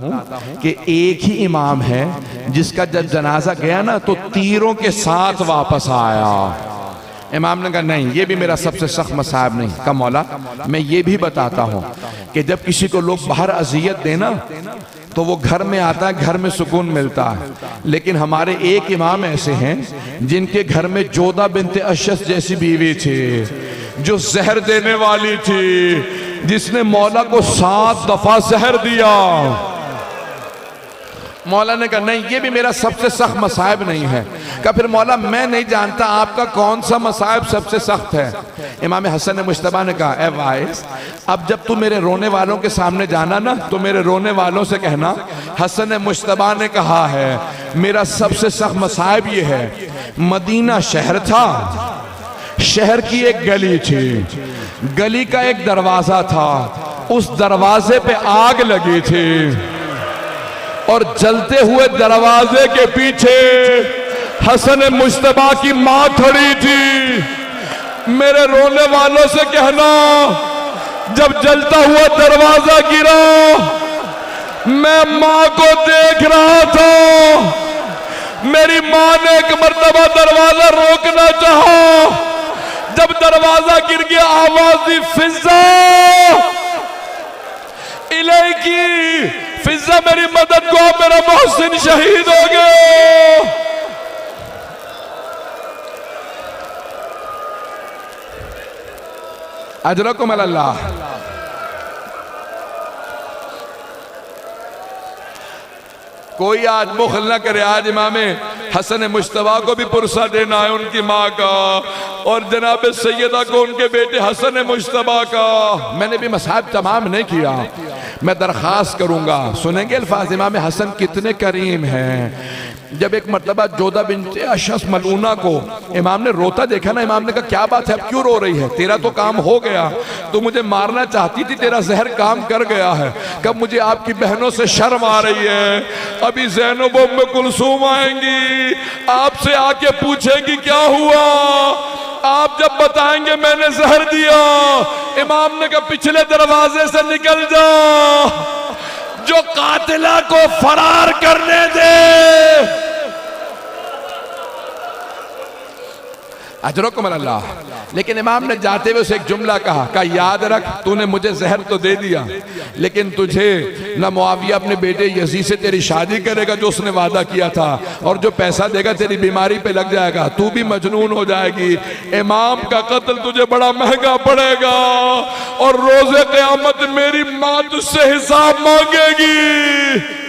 हूं कि एक ही इमाम है जिसका जब जनाजा गया ना तो तीरों के साथ वापस आया। इमाम ने कहा नहीं, ये भी मेरा सबसे सख्त मसाहब नहीं। कहा मौला मैं ये भी बताता हूं कि जब किसी को लोग बाहर अजियत देना तो वो घर में आता है, घर में सुकून मिलता है। लेकिन हमारे एक इमाम ऐसे हैं जिनके घर में जोधा बिनते अशस जैसी बीवी थी जो जहर देने वाली थी, जिसने मौला को 7 दफा जहर दिया। मौला ने कहा नहीं, ये भी मेरा सबसे सख्त मसाइब नहीं है। कहा फिर मौला मैं नहीं जानता आपका कौन सा मसाइब सबसे सख्त है। इमाम हसन मुश्तबा ने कहा ए वाइस, अब जब तू मेरे रोने वालों के सामने जाना ना तो मेरे रोने वालों से कहना हसन मुश्तबा ने कहा है मेरा सबसे सख्त मसाइब ये है, मदीना शहर था, शहर की एक गली थी, गली का एक दरवाजा था, उस दरवाजे पे आग लगी थी और जलते हुए दरवाजे के पीछे हसन मुश्तबा की मां खड़ी थी। मेरे रोने वालों से कहना जब जलता हुआ दरवाजा गिरा मैं मां को देख रहा था। मेरी मां ने एक मर्तबा दरवाजा रोकना चाहा, जब दरवाजा गिर गया आवाज दी फिजा इलेकी, फिजा मेरी मदद को, मेरा मोहसिन शहीद हो गया। अजरकुम अल्लाह। कोई आज बुखल न करे, आज इमामे हसन मुश्तबा को भी पुरसा देना है उनकी माँ का, और जनाब सैयदा को उनके बेटे हसन मुश्तबा का। मैंने भी मसाहब तमाम नहीं किया, मैं दरख्वास्त करूंगा सुनेंगे अल्फाज इमाम हसन कितने करीम हैं। जब एक मरतबा जोधा बिनते अशस मलूना को इमाम ने रोता देखा ना, इमाम ने कहा क्या बात है, अब क्यों रो रही है, तेरा तो काम हो गया, तो मुझे मारना चाहती थी, तेरा जहर काम कर गया है। कब मुझे आपकी बहनों से शर्म आ रही है, अभी ज़ैनब उम्मे कुलसूम आएंगी, आपसे आके पूछेंगी क्या हुआ, आप जब बताएंगे मैंने जहर दिया। इमाम ने कहा पिछले दरवाजे से निकल जा, जो कातिला को फरार करने दे। अजरकुम अल्लाह। लेकिन इमाम ने जाते हुए उसे एक जुमला कहा याद रख तूने मुझे जहर तो दे दिया, लेकिन तुझे ना मुआविया अपने बेटे यजीद से तेरी शादी करेगा जो उसने वादा किया था, और जो पैसा देगा तेरी बीमारी पे लग जाएगा, तू भी मजनून हो जाएगी। इमाम का कत्ल तुझे बड़ा महंगा पड़ेगा और रोजे क़यामत मेरी माँ तुझसे हिसाब मांगेगी।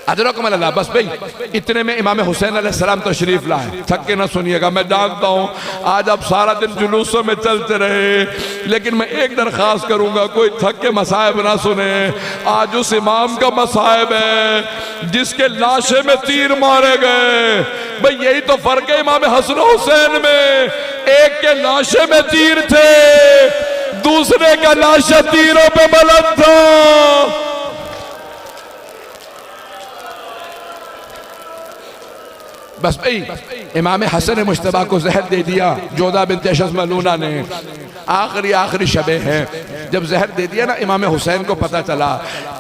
अजरकुम अल्लाह। बस भाई इतने में इमाम हुसैन अलैहिस्सलाम तशरीफ लाए। थक के ना सुनिएगा, मैं जानता हूँ आज आप सारा दिन जुलूसों में चलते रहे, लेकिन मैं एक दरख्वास्त करूंगा कोई थक के मसाइब ना सुने। आज उस इमाम का मसाइब है जिसके लाशे में तीर मारे गए। भाई यही तो फर्क है इमाम हसन हुसैन में, एक के लाशे में तीर थे, दूसरे का लाशा तीरों पे बुलंद था। बस भाई इमाम हसन मुश्तबा को जहर दे दिया जोधा बिनते अशस मलूना ने। आखिरी शबे हैं, जब जहर दे दिया ना इमाम हुसैन को पता चला।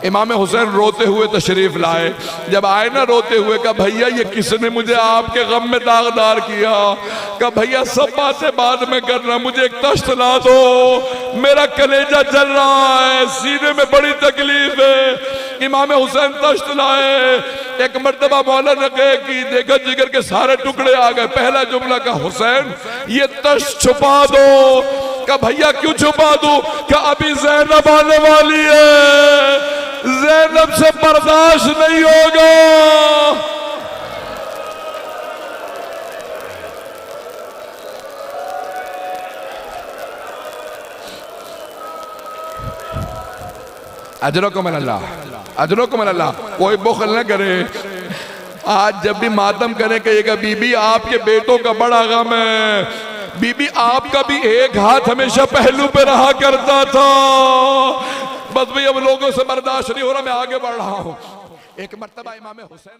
इमाम हुसैन रोते हुए तशरीफ लाए। जब आए ना रोते हुए, कहा भैया ये किसने मुझे आपके गम में दागदार किया। कहा भैया सब बातें बाद में करना, मुझे एक तश्त ला दो, मेरा कलेजा जल रहा है, सीने में बड़ी तकलीफ है। इमाम हुसैन तश्त लाए। एक मर्तबा मौला ने कहे कि देखा जिगर के सारे टुकड़े आ गए। पहला जुमला का हुसैन ये तश्त छुपा दो। का भैया क्यों छुपा दूं? क्या अभी ज़ैनब आने वाली है, ज़ैनब से बर्दाश्त नहीं होगा। अजरकुम अल्लाह, अजरकुम अल्लाह। कोई बुखल न करे। आज जब भी मातम करे कहिएगा बीबी आपके बेटों का बड़ा गम है, बीबी आपका भी एक हाथ हमेशा पहलू पे रहा करता था। बस भाई अब लोगों से बर्दाश्त नहीं हो रहा, मैं आगे बढ़ रहा हूं। एक मर्तबा इमाम हुसैन